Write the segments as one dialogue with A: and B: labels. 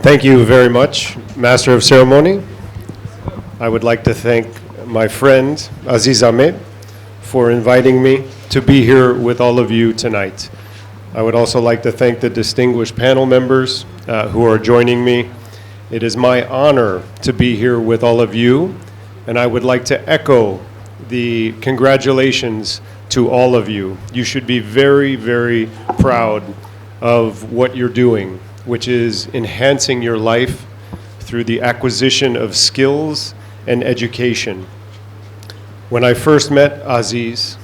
A: Thank you very much, Master of Ceremony. I would like to thank my friend Aziz Ahmed for inviting me to be here with all of you tonight. I would also like to thank the distinguished panel members who are joining me. It is my honor to be here with all of you, and I would like to echo the congratulations to all of you. You should be very, very proud of what you're doing, which is enhancing your life through the acquisition of skills and education. When I first met Aziz,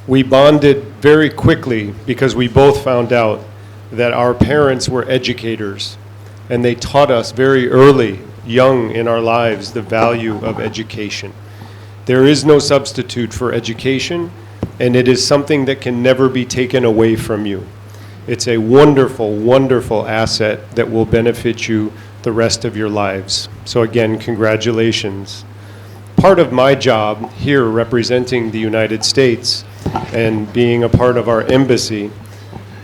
A: we bonded very quickly because we both found out that our parents were educators, and they taught us very early, young in our lives, the value of education. There is no substitute for education, and it is something that can never be taken away from you. It's a wonderful, wonderful asset that will benefit you the rest of your lives. So again, congratulations. Part of my job here representing the United States and being a part of our embassy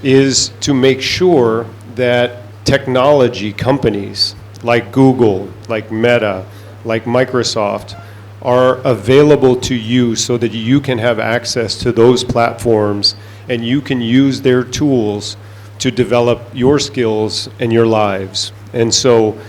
A: is to make sure that technology companies like Google, like Meta, like Microsoft are available to you so that you can have access to those platforms and you can use their tools to develop your skills and your lives. And so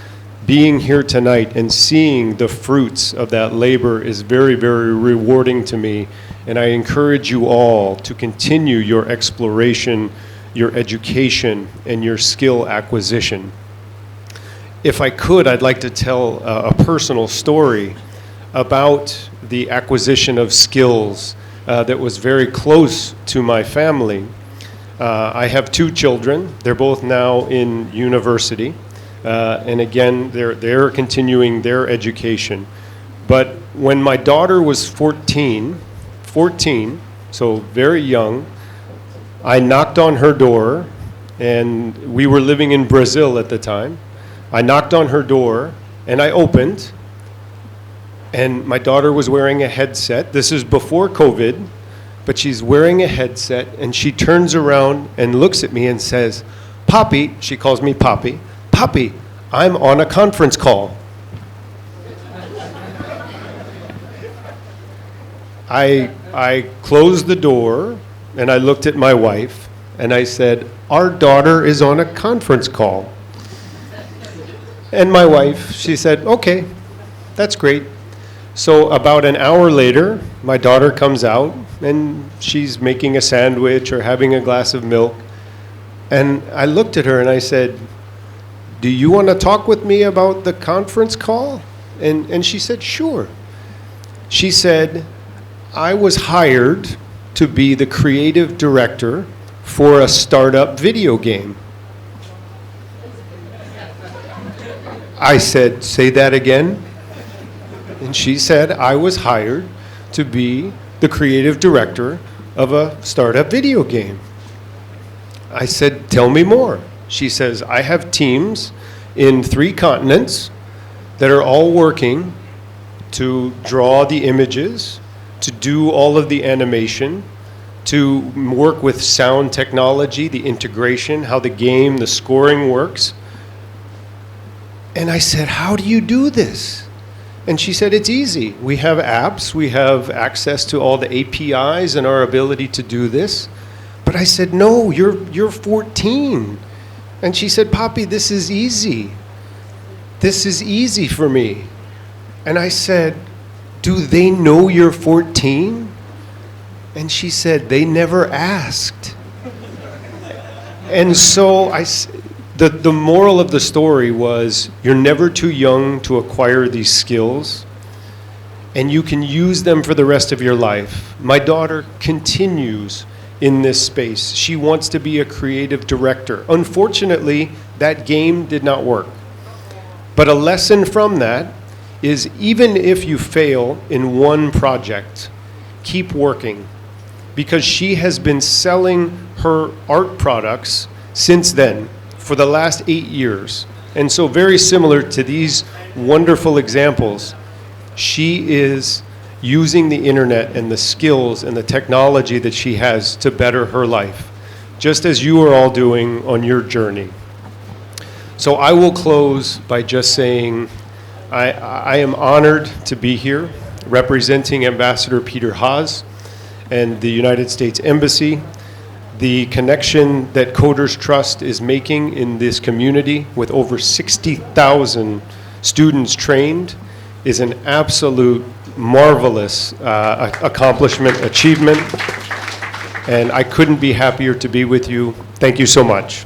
A: being here tonight and seeing the fruits of that labor is very, very rewarding to me. And I encourage you all to continue your exploration, your education, and your skill acquisition. If I could, I'd like to tell a personal story about the acquisition of skills that was very close to my family. I have two children. They're both now in university. And again, they're continuing their education. But when my daughter was 14, so very young, I knocked on her door, and we were living in Brazil at the time. I knocked on her door, and I opened, and my daughter was wearing a headset. This is before COVID, but she's wearing a headset, and she turns around and looks at me and says, "Poppy," she calls me Poppy, "Poppy, I'm on a conference call." I closed the door, and I looked at my wife, and I said, "Our daughter is on a conference call." And my wife, she said, "Okay, that's great." So about an hour later, my daughter comes out, and she's making a sandwich or having a glass of milk. And I looked at her and I said, "Do you want to talk with me about the conference call?" And she said, "Sure." She said, "I was hired to be the creative director for a startup video game." I said, "Say that again?" And she said, "I was hired to be the creative director of a startup video game." I said, "Tell me more." She says, "I have teams in 3 continents that are all working to draw the images, to do all of the animation, to work with sound technology, the integration, how the game, the scoring works." And I said, "How do you do this?" And she said, "It's easy. We have apps. We have access to all the APIs and our ability to do this." But I said, "No, you're 14. And she said, "Poppy, this is easy. This is easy for me." And I said, "Do they know you're 14? And she said, "They never asked." And so the moral of the story was, you're never too young to acquire these skills, and you can use them for the rest of your life. My daughter continues in this space. She wants to be a creative director. Unfortunately, that game did not work. But a lesson from that is, even if you fail in one project, keep working, because she has been selling her art products since then for the last 8 years. And so very similar to these wonderful examples, she is using the internet and the skills and the technology that she has to better her life, just as you are all doing on your journey. So I will close by just saying I am honored to be here representing Ambassador Peter Haas and the United States Embassy. The connection that CodersTrust is making in this community with over 60,000 students trained is an absolute marvelous accomplishment, achievement, and I couldn't be happier to be with you. Thank you so much.